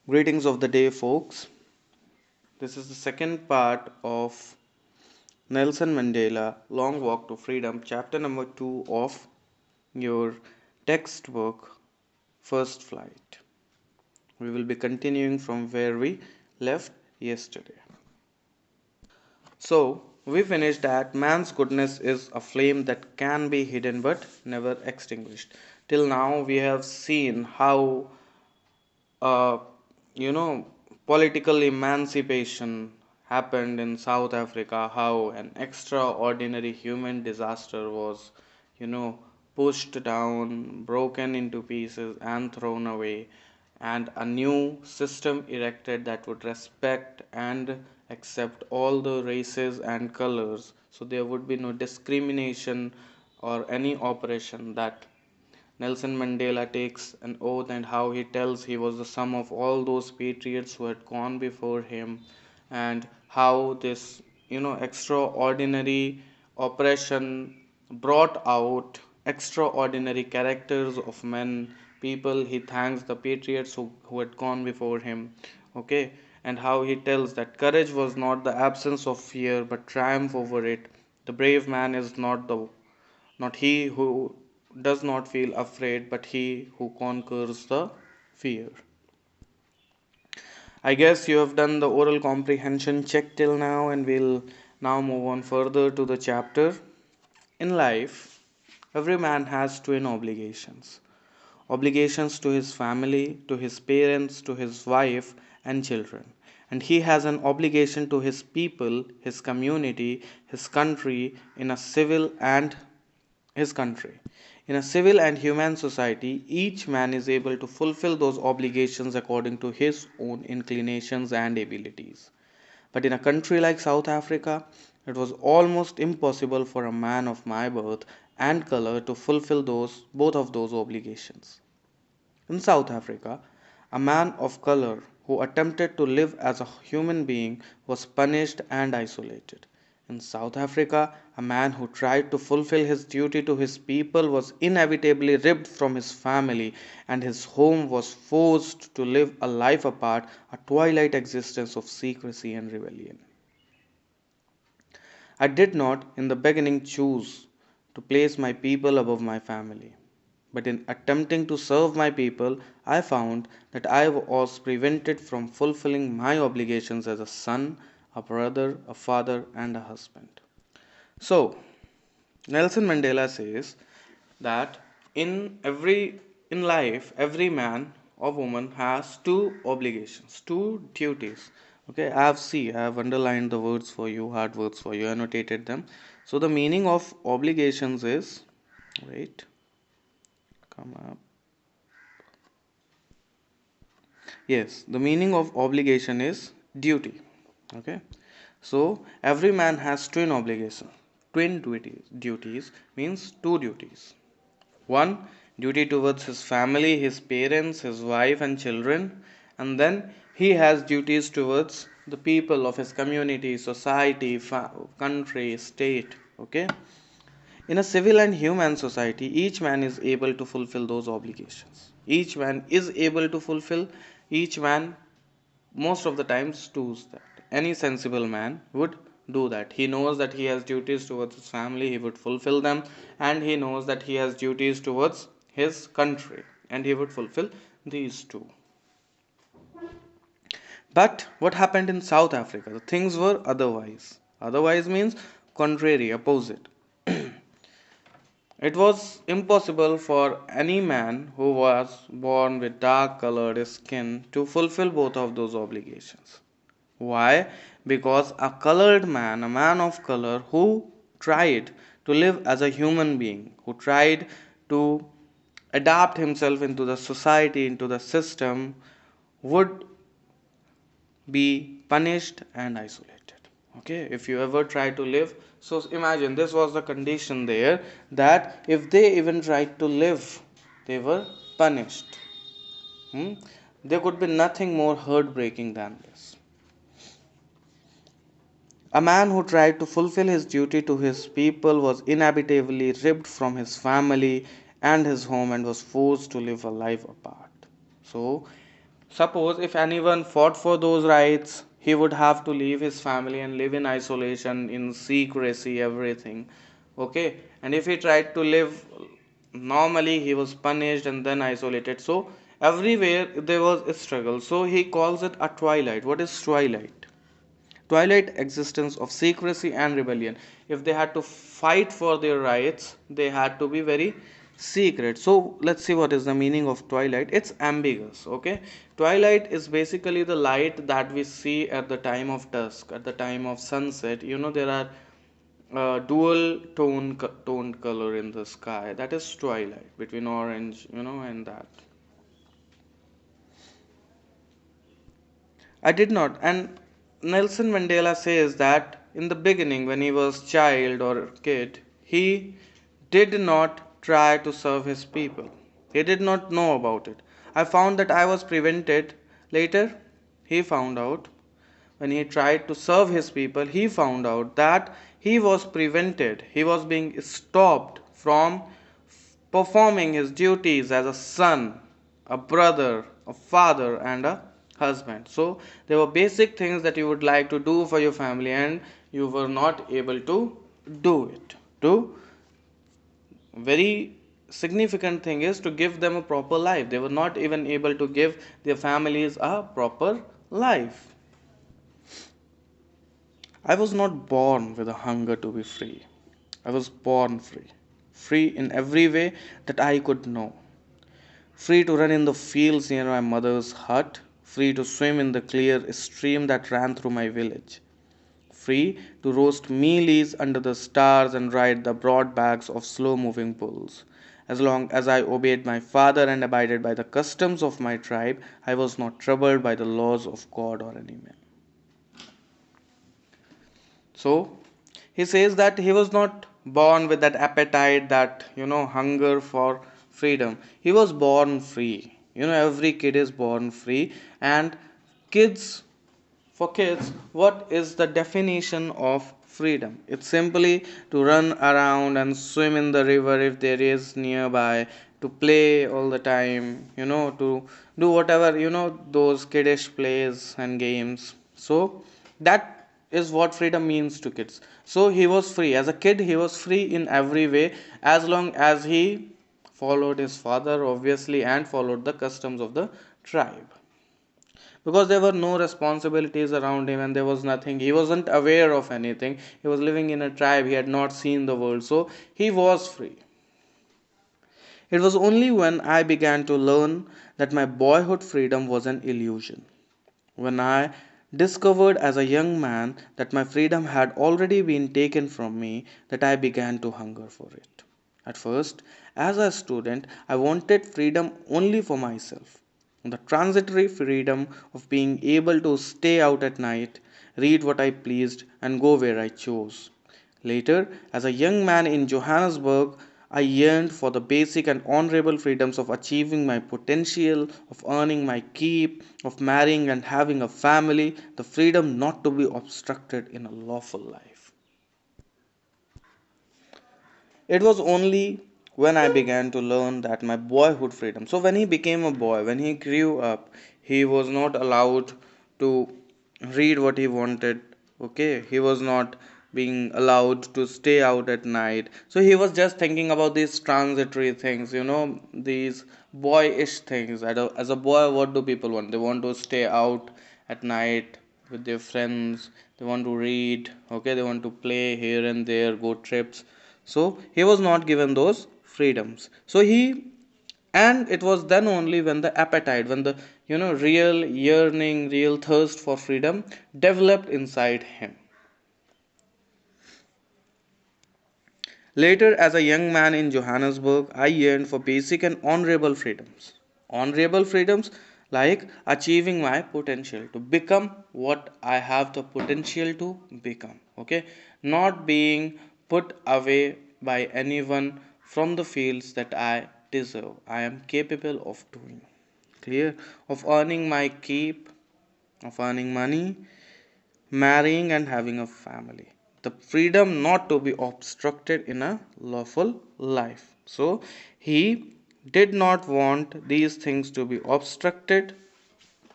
Greetings of the day, folks. This is the second part of Nelson Mandela Long Walk to Freedom, chapter number 2 of your textbook, First Flight. We will be continuing from where we left yesterday. So, we finished that man's goodness is a flame that can be hidden but never extinguished. Till now, we have seen how uh, you know, political emancipation happened in South Africa, how an extraordinary human disaster was, pushed down, broken into pieces, and thrown away, and a new system erected that would respect and accept all the races and colors. So there would be no discrimination or any oppression. That Nelson Mandela takes an oath, and how he tells he was the sum of all those patriots who had gone before him, and how this extraordinary oppression brought out extraordinary characters of men, people. He thanks the patriots who had gone before him. Okay, and how he tells that courage was not the absence of fear but triumph over it. The brave man is not he who does not feel afraid, but he who conquers the fear. I guess you have done the oral comprehension check till now, and we'll now move on further to the chapter. In life, every man has twin obligations to his family, to his parents, to his wife, and children. And he has an obligation to his people, his community, his country, in a civil and his country. In a civil and human society, each man is able to fulfill those obligations according to his own inclinations and abilities. But in a country like South Africa, it was almost impossible for a man of my birth and color to fulfill both of those obligations. In South Africa, a man of color who attempted to live as a human being was punished and isolated. In South Africa, a man who tried to fulfill his duty to his people was inevitably ripped from his family, and his home was forced to live a life apart, a twilight existence of secrecy and rebellion. I did not, in the beginning, choose to place my people above my family. But in attempting to serve my people, I found that I was prevented from fulfilling my obligations as a son, a brother, a father, and a husband. So, Nelson Mandela says that in life, every man or woman has two obligations, two duties. Okay, I have underlined the words for you, hard words for you, annotated them. So the meaning of obligations is, wait, come up. Yes, the meaning of obligation is duty. Okay, so every man has twin obligations. Twin duties means two duties. One, duty towards his family, his parents, his wife, and children. And then he has duties towards the people of his community, society, country, state. Okay. In a civil and human society, each man is able to fulfill those obligations. Each man most of the times does that. Any sensible man would do that. He knows that he has duties towards his family, he would fulfill them, and he knows that he has duties towards his country, and he would fulfill these two. But what happened in South Africa? The things were otherwise. Otherwise means contrary, opposite. It was impossible for any man who was born with dark colored skin to fulfill both of those obligations. Why? Because a colored man, a man of color who tried to live as a human being, who tried to adapt himself into the society, into the system, would be punished and isolated. Okay, if you ever try to live, so imagine this was the condition there, that if they even tried to live, they were punished. There could be nothing more heartbreaking than this. A man who tried to fulfill his duty to his people was inevitably ripped from his family and his home, and was forced to live a life apart. So Suppose if anyone fought for those rights, he would have to leave his family and live in isolation, in secrecy, everything. Okay, and if he tried to live normally, he was punished and then isolated. So, everywhere there was a struggle. So, he calls it a twilight. What is twilight? Twilight existence of secrecy and rebellion. If they had to fight for their rights, they had to be very secret. So let's see what is the meaning of twilight. It's ambiguous. Okay, twilight is basically the light that we see at the time of dusk, at the time of sunset. There are dual toned color in the sky. That is twilight, between orange, and that. I did not. And Nelson Mandela says that in the beginning, when he was child or kid, he did not try to serve his people. He did not know about it. I found that I was prevented. Later, he found out when he tried to serve his people, he found out that he was prevented. He was being stopped from performing his duties as a son, a brother, a father, and a husband. So, there were basic things that you would like to do for your family, and you were not able to do it. To very significant thing is to give them a proper life. They were not even able to give their families a proper life. I was not born with a hunger to be free. I was born free. Free in every way that I could know. Free to run in the fields near my mother's hut. Free to swim in the clear stream that ran through my village. Free to roast mealies under the stars and ride the broad backs of slow moving bulls. As long as I obeyed my father and abided by the customs of my tribe, I was not troubled by the laws of God or any man. So, he says that he was not born with that appetite, that, hunger for freedom. He was born free. Every kid is born free. And kids, for kids, what is the definition of freedom? It's simply to run around and swim in the river if there is nearby, to play all the time, to do whatever, those kiddish plays and games. So that is what freedom means to kids. So he was free. As a kid, he was free in every way as long as he followed his father, obviously, and followed the customs of the tribe, because there were no responsibilities around him and there was nothing. He wasn't aware of anything. He was living in a tribe. He had not seen the world. So he was free. It was only when I began to learn that my boyhood freedom was an illusion. When I discovered as a young man that my freedom had already been taken from me, that I began to hunger for it. At first, as a student, I wanted freedom only for myself. The transitory freedom of being able to stay out at night, read what I pleased, and go where I chose. Later, as a young man in Johannesburg, I yearned for the basic and honorable freedoms of achieving my potential, of earning my keep, of marrying and having a family, the freedom not to be obstructed in a lawful life. It was only when I began to learn that my boyhood freedom. So, when he became a boy, when he grew up, he was not allowed to read what he wanted. Okay, he was not being allowed to stay out at night. So, he was just thinking about these transitory things, these boyish things. As a boy, what do people want? They want to stay out at night with their friends, they want to read, okay, they want to play here and there, go trips. So he was not given those freedoms. So he, and it was then only when the appetite, when the real yearning, real thirst for freedom developed inside him. Later, as a young man in Johannesburg, I yearned for basic and honorable freedoms. Honorable freedoms like achieving my potential to become what I have the potential to become. Okay, not being put away by anyone from the fields that I deserve, I am capable of doing. Clear? Of earning my keep, of earning money, marrying and having a family, the freedom not to be obstructed in a lawful life. So he did not want these things to be obstructed,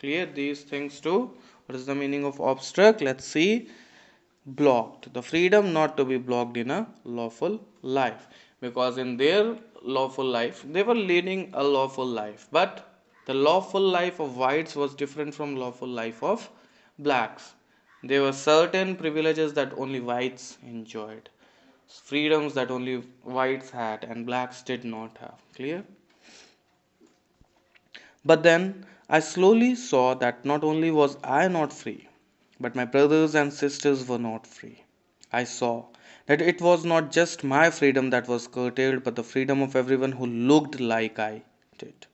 Clear these things too. What is the meaning of obstruct? Let's see. Blocked. The freedom not to be blocked in a lawful life. Because in their lawful life, they were leading a lawful life. But the lawful life of whites was different from lawful life of blacks. There were certain privileges that only whites enjoyed. Freedoms that only whites had and blacks did not have. Clear? But then I slowly saw that not only was I not free, but my brothers and sisters were not free. I saw that it was not just my freedom that was curtailed, but the freedom of everyone who looked like I did.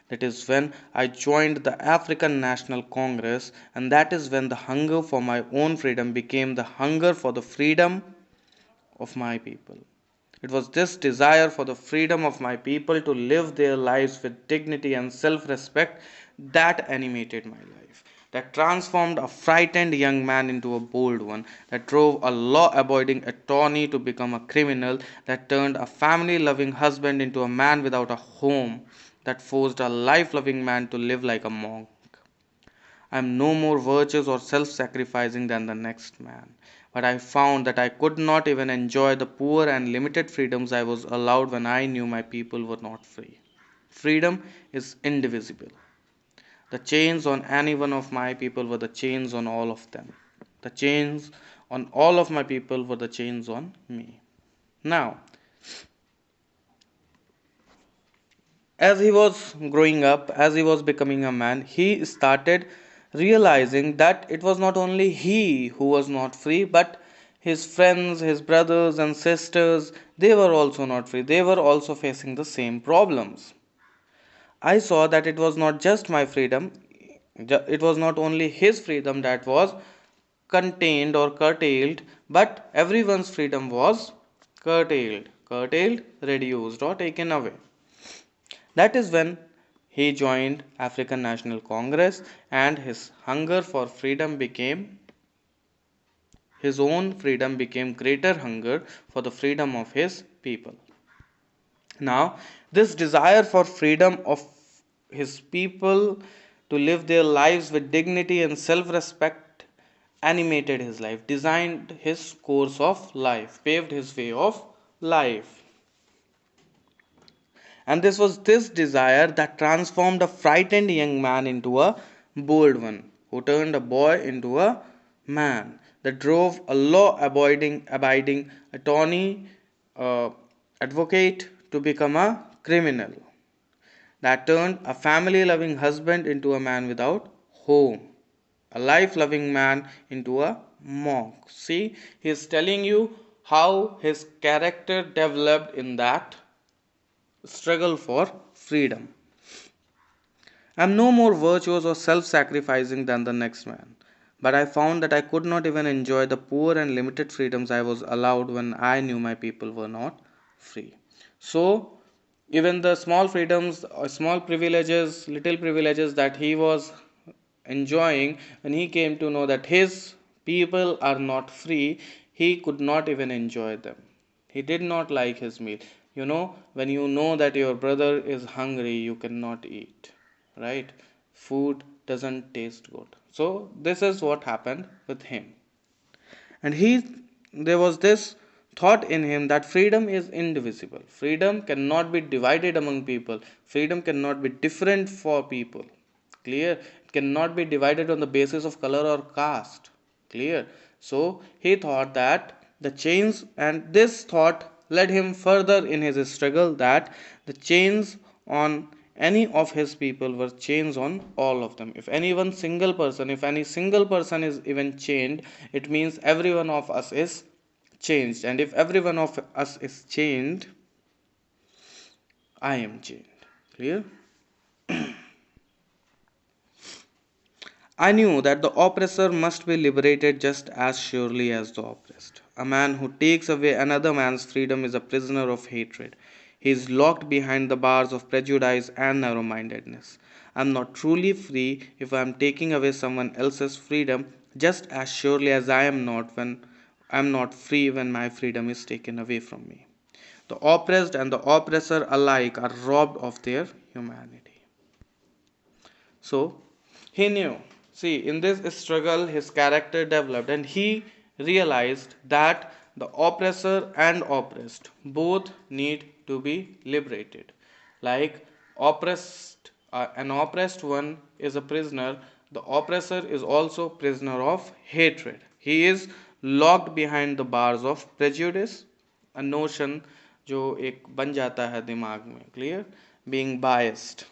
That is when I joined the African National Congress, and that is when the hunger for my own freedom became the hunger for the freedom of my people. It was this desire for the freedom of my people to live their lives with dignity and self respect that animated my life, that transformed a frightened young man into a bold one, that drove a law abiding attorney to become a criminal, that turned a family loving husband into a man without a home, that forced a life loving man to live like a monk. I am no more virtuous or self sacrificing than the next man. But I found that I could not even enjoy the poor and limited freedoms I was allowed when I knew my people were not free. Freedom is indivisible. The chains on any one of my people were the chains on all of them. The chains on all of my people were the chains on me. Now, as he was growing up, as he was becoming a man, he started realizing that it was not only he who was not free, but his friends, his brothers, and sisters, they were also not free. They were also facing the same problems. I saw that it was not just my freedom, it was not only his freedom that was contained or curtailed, but everyone's freedom was curtailed, reduced, or taken away. That is when he joined African National Congress and his own freedom became greater hunger for the freedom of his people. Now, this desire for freedom of his people to live their lives with dignity and self respect animated his life, designed his course of life, paved his way of life. And this was this desire that transformed a frightened young man into a bold one, who turned a boy into a man, that drove a law abiding attorney, uh, advocate to become a criminal, that turned a family loving husband into a man without home, a life loving man into a monk. See, he is telling you how his character developed in that struggle for freedom. I am no more virtuous or self sacrificing than the next man. But I found that I could not even enjoy the poor and limited freedoms I was allowed when I knew my people were not free. So, even the small freedoms, or small privileges, little privileges that he was enjoying, when he came to know that his people are not free, he could not even enjoy them. He did not like his meal. When you know that your brother is hungry, you cannot eat, right? Food doesn't taste good. So, this is what happened with him. And there was this thought in him that freedom is indivisible. Freedom cannot be divided among people. Freedom cannot be different for people. Clear? It cannot be divided on the basis of color or caste. Clear? So he thought that the chains, and this thought led him further in his struggle, that the chains on any of his people were chains on all of them. If any single person is even chained, it means every one of us is changed. And if every one of us is chained, I am chained. Clear? I knew that the oppressor must be liberated just as surely as the oppressed. A man who takes away another man's freedom is a prisoner of hatred. He is locked behind the bars of prejudice and narrow mindedness. I am not truly free if I am taking away someone else's freedom, just as surely as I am not free when my freedom is taken away from me. The oppressed and the oppressor alike are robbed of their humanity. So, He knew, see, in this struggle his character developed, and he realized that the oppressor and oppressed both need to be liberated. Like, an oppressed one is a prisoner, the oppressor is also prisoner of hatred. He is locked behind the bars of prejudice, a notion जो एक बन जाता है दिमाग में, clear, being biased.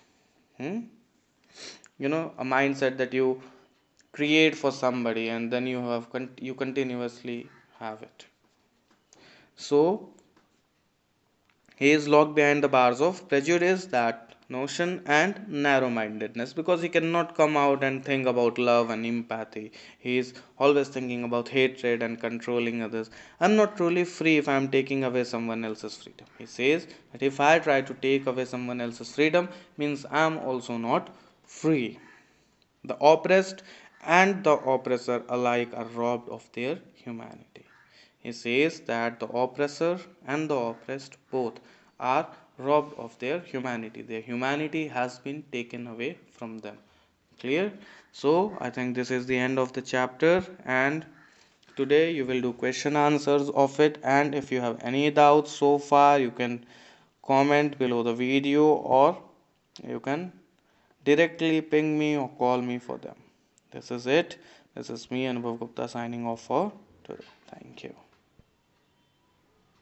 hmm? A mindset that you create for somebody and then you continuously have it. So he is locked behind the bars of prejudice, that notion, and narrow mindedness, because he cannot come out and think about love and empathy. He is always thinking about hatred and controlling others. I'm not truly free if I'm taking away someone else's freedom. He says that if I try to take away someone else's freedom, means I'm also not free. The oppressed and the oppressor alike are robbed of their humanity. He says that the oppressor and the oppressed both are robbed of their humanity. Their humanity has been taken away from them. Clear? So, I think this is the end of the chapter, and today you will do question answers of it. And if you have any doubts so far, you can comment below the video, or you can directly ping me or call me for them. This is it. This is me, Anubhav Gupta, signing off for today. Thank you.